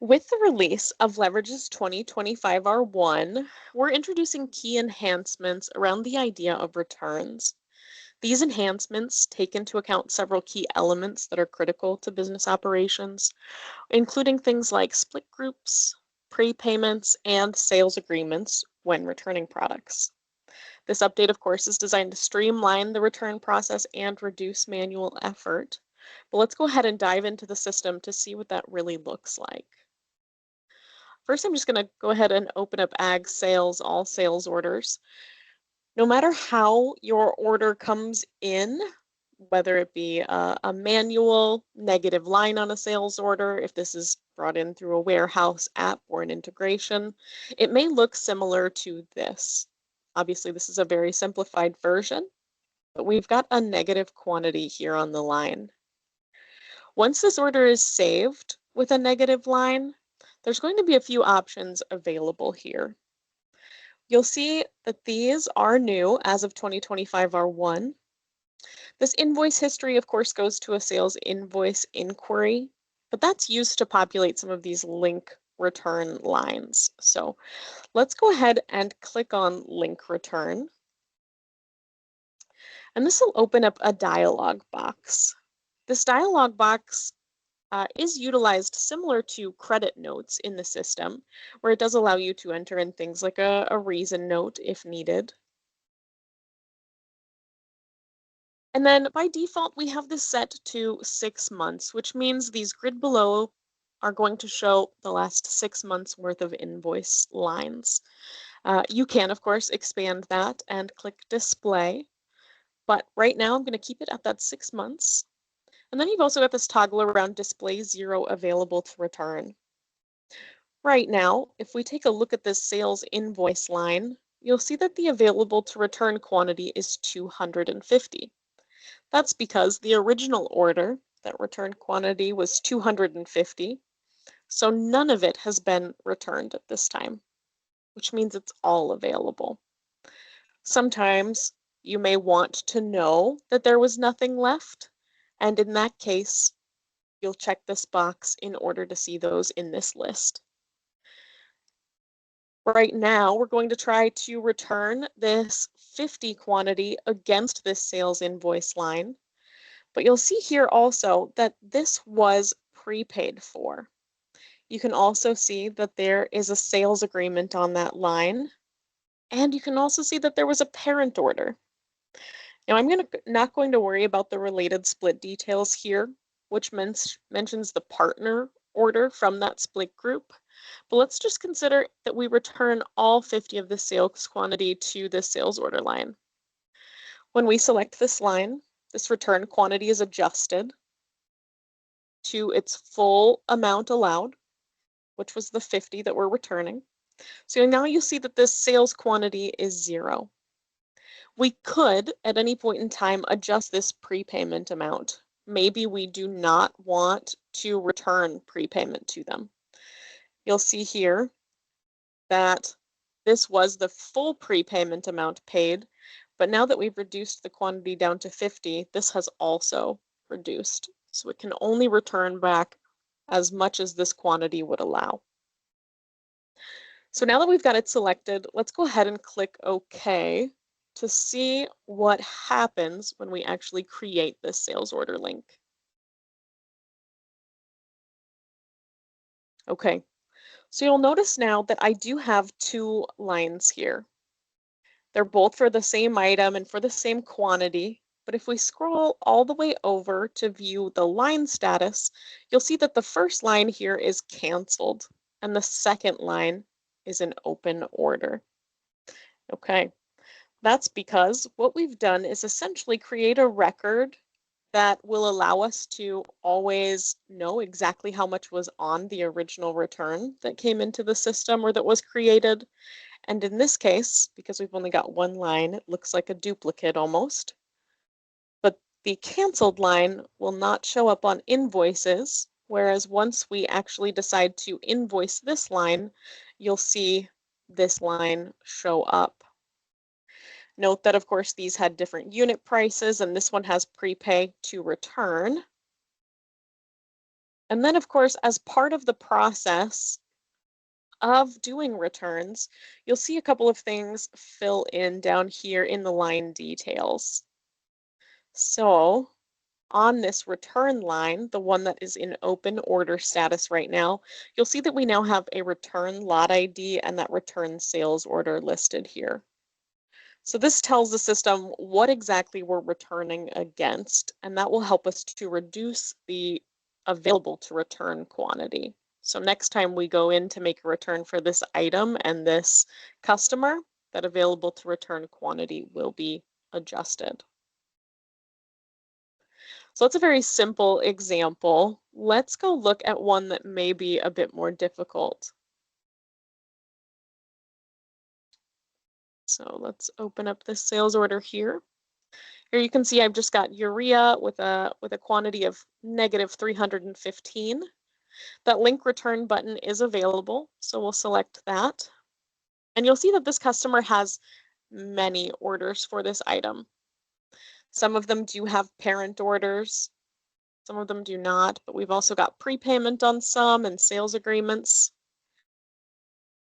With the release of Leverage's 2025 R1, we're introducing key enhancements around the idea of returns. These enhancements take into account several key elements that are critical to business operations, including things like split groups, prepayments, and sales agreements when returning products. This update, of course, is designed to streamline the return process and reduce manual effort. But let's go ahead and dive into the system to see what that really looks like. First, I'm just going to go ahead and open up Ag Sales, all sales orders. No matter how your order comes in, whether it be a manual negative line on a sales order, if this is brought in through a warehouse app or an integration, it may look similar to this. Obviously, this is a very simplified version, but we've got a negative quantity here on the line. Once this order is saved with a negative line, there's going to be a few options available here. You'll see that these are new as of 2025 R1. This invoice history, of course, goes to a sales invoice inquiry, but that's used to populate some of these link return lines. So let's go ahead and click on link return. And this will open up a dialog box. This dialog box is utilized similar to credit notes in the system, where it does allow you to enter in things like a reason note if needed. And then by default, we have this set to 6 months, which means these grid below are going to show the last 6 months worth of invoice lines. You can, of course, expand that and click display, but right now I'm going to keep it at that 6 months. And then you've also got this toggle around display 0 available to return. Right now, if we take a look at this sales invoice line, you'll see that the available to return quantity is 250. That's because the original order, that return quantity, was 250, so none of it has been returned at this time, which means it's all available. Sometimes you may want to know that there was nothing left, and in that case, you'll check this box in order to see those in this list. Right now, we're going to try to return this 50 quantity against this sales invoice line. But you'll see here also that this was prepaid for. You can also see that there is a sales agreement on that line. And you can also see that there was a parent order. Now, I'm not going to worry about the related split details here, which mentions the partner order from that split group. But let's just consider that we return all 50 of the sales quantity to this sales order line. When we select this line, this return quantity is adjusted to its full amount allowed, which was the 50 that we're returning. So now you see that this sales quantity is 0. We could, at any point in time, adjust this prepayment amount. Maybe we do not want to return prepayment to them. You'll see here that this was the full prepayment amount paid, but now that we've reduced the quantity down to 50, this has also reduced. So it can only return back as much as this quantity would allow. So now that we've got it selected, let's go ahead and click OK to see what happens when we actually create this sales order link. Okay, so you'll notice now that I do have 2 lines here. They're both for the same item and for the same quantity, but if we scroll all the way over to view the line status, you'll see that the first line here is canceled and the second line is an open order. Okay, that's because what we've done is essentially create a record that will allow us to always know exactly how much was on the original return that came into the system or that was created. And in this case, because we've only got 1 line, it looks like a duplicate almost. But the canceled line will not show up on invoices, whereas once we actually decide to invoice this line, you'll see this line show up. Note that, of course, these had different unit prices, and this one has prepay to return. And then, of course, as part of the process of doing returns, you'll see a couple of things fill in down here in the line details. So on this return line, the one that is in open order status right now, you'll see that we now have a return lot ID and that return sales order listed here. So this tells the system what exactly we're returning against, and that will help us to reduce the available to return quantity. So next time we go in to make a return for this item and this customer, that available to return quantity will be adjusted. So that's a very simple example. Let's go look at one that may be a bit more difficult. So let's open up this sales order here. Here you can see I've just got urea with a quantity of negative 315. That link return button is available, so we'll select that. And you'll see that this customer has many orders for this item. Some of them do have parent orders, some of them do not, but we've also got prepayment on some and sales agreements.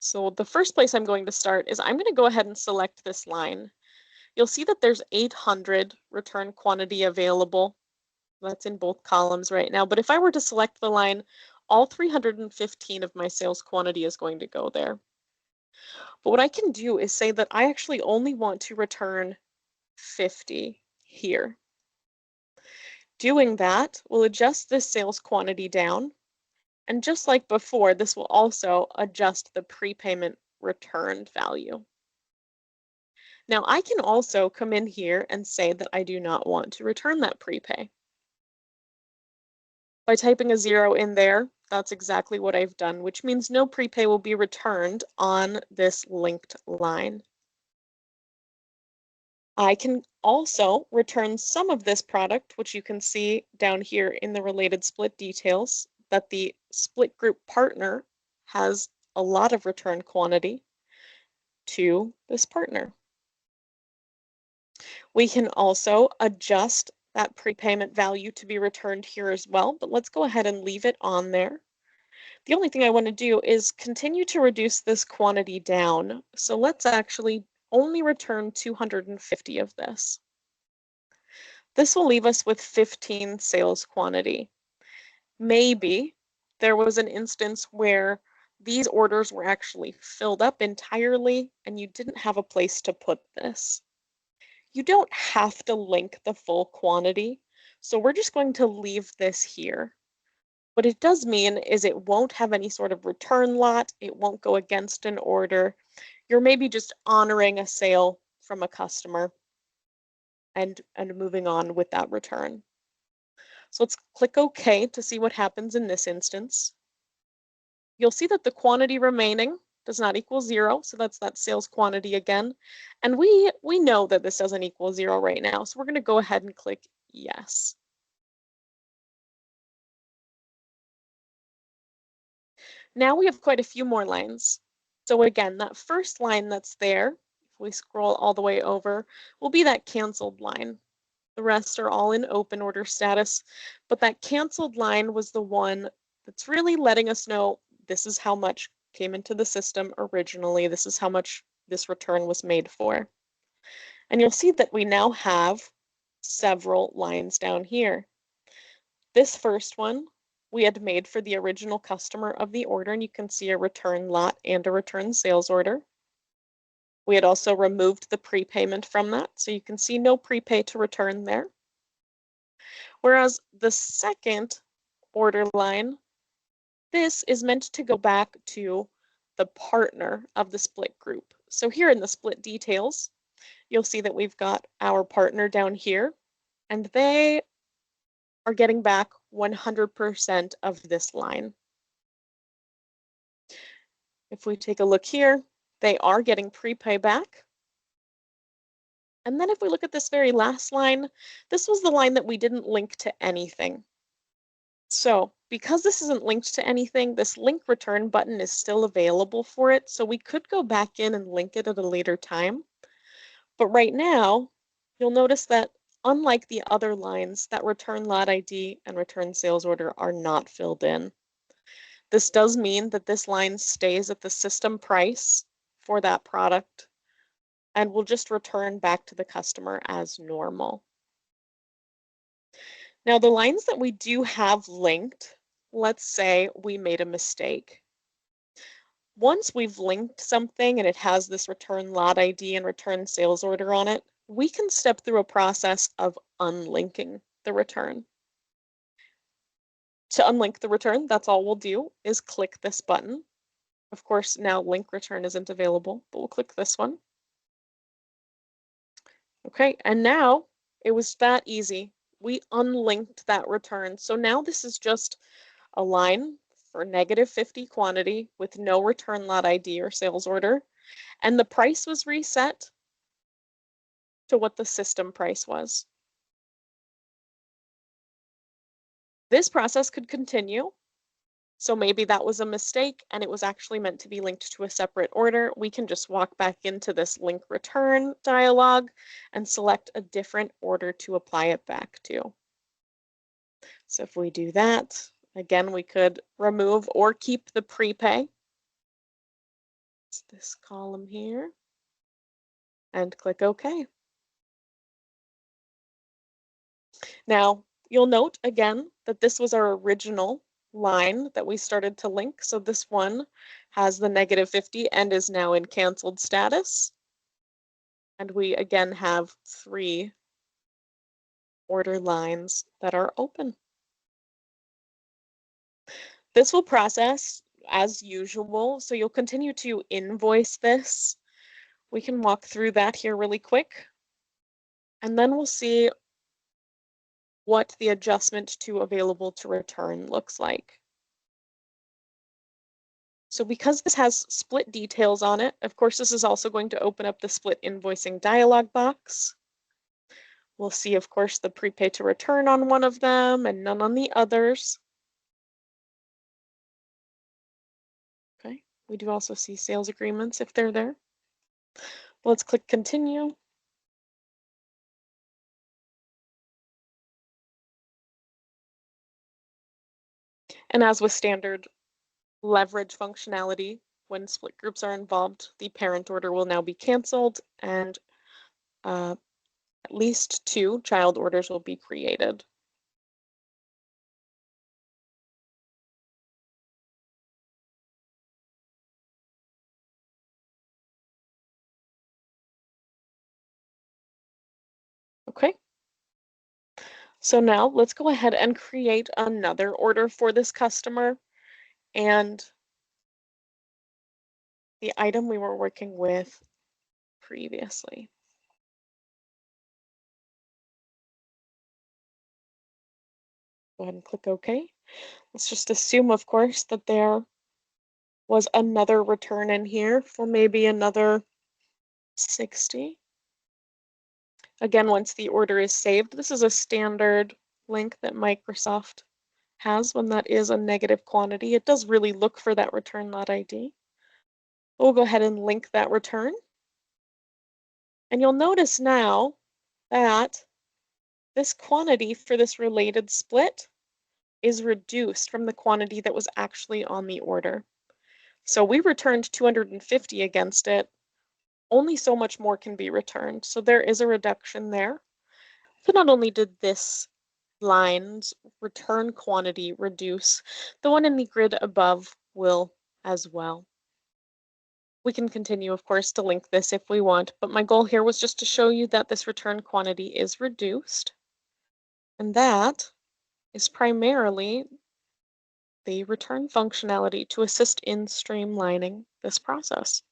So the first place I'm going to start is I'm going to go ahead and select this line. You'll see that there's 800 return quantity available. That's in both columns right now. But if I were to select the line, all 315 of my sales quantity is going to go there. But what I can do is say that I actually only want to return 50 here. Doing that will adjust this sales quantity down. And just like before, this will also adjust the prepayment returned value. Now I can also come in here and say that I do not want to return that prepay. By typing a 0 in there, that's exactly what I've done, which means no prepay will be returned on this linked line. I can also return some of this product, which you can see down here in the related split details, that the split group partner has a lot of return quantity to this partner. We can also adjust that prepayment value to be returned here as well, but let's go ahead and leave it on there. The only thing I want to do is continue to reduce this quantity down. So let's actually only return 250 of this. This will leave us with 15 sales quantity. Maybe there was an instance where these orders were actually filled up entirely and you didn't have a place to put this. You don't have to link the full quantity, so we're just going to leave this here. What it does mean is it won't have any sort of return lot, it won't go against an order. You're maybe just honoring a sale from a customer and moving on with that return. So let's click OK to see what happens in this instance. You'll see that the quantity remaining does not equal 0, so that's that sales quantity again. And we know that this doesn't equal 0 right now, so we're going to go ahead and click yes. Now we have quite a few more lines. So again, that first line that's there, if we scroll all the way over, will be that canceled line. The rest are all in open order status, but that canceled line was the one that's really letting us know this is how much came into the system originally. This is how much this return was made for. And you'll see that we now have several lines down here. This first one we had made for the original customer of the order, and you can see a return lot and a return sales order. We had also removed the prepayment from that, so you can see no prepay to return there. Whereas the second order line, this is meant to go back to the partner of the split group. So here in the split details, you'll see that we've got our partner down here, and they are getting back 100% of this line. If we take a look here, they are getting prepay back. And then if we look at this very last line, this was the line that we didn't link to anything. So because this isn't linked to anything, this link return button is still available for it. So we could go back in and link it at a later time. But right now, you'll notice that unlike the other lines, that return lot ID and return sales order are not filled in. This does mean that this line stays at the system price for that product and will just return back to the customer as normal. Now, the lines that we do have linked, let's say we made a mistake. Once we've linked something and it has this return lot ID and return sales order on it, we can step through a process of unlinking the return. To unlink the return, that's all we'll do is click this button. Of course, now link return isn't available, but we'll click this one. Okay, and now it was that easy. We unlinked that return. So now this is just a line for -50 quantity with no return lot ID or sales order, and the price was reset to what the system price was. This process could continue. So maybe that was a mistake and it was actually meant to be linked to a separate order. We can just walk back into this link return dialog and select a different order to apply it back to. So if we do that, again, we could remove or keep the prepay. It's this column here and click OK. Now, you'll note again that this was our original line that we started to link. So this one has the -50 and is now in canceled status. And we again have 3 order lines that are open. This will process as usual, so you'll continue to invoice this. We can walk through that here really quick, and then we'll see what the adjustment to available to return looks like. So because this has split details on it, of course, this is also going to open up the split invoicing dialog box. We'll see, of course, the prepay to return on one of them and none on the others. Okay, we do also see sales agreements if they're there. Let's click continue. And as with standard leverage functionality, when split groups are involved, the parent order will now be canceled and at least 2 child orders will be created. Okay. So now let's go ahead and create another order for this customer, and the item we were working with previously. Go ahead and click OK. Let's just assume, of course, that there was another return in here for maybe another 60. Again, once the order is saved, this is a standard link that Microsoft has when that is a negative quantity. It does really look for that return lot ID. We'll go ahead and link that return. And you'll notice now that this quantity for this related split is reduced from the quantity that was actually on the order. So we returned 250 against it. Only so much more can be returned. So there is a reduction there. So not only did this line's return quantity reduce, the one in the grid above will as well. We can continue, of course, to link this if we want, but my goal here was just to show you that this return quantity is reduced. And that is primarily the return functionality to assist in streamlining this process.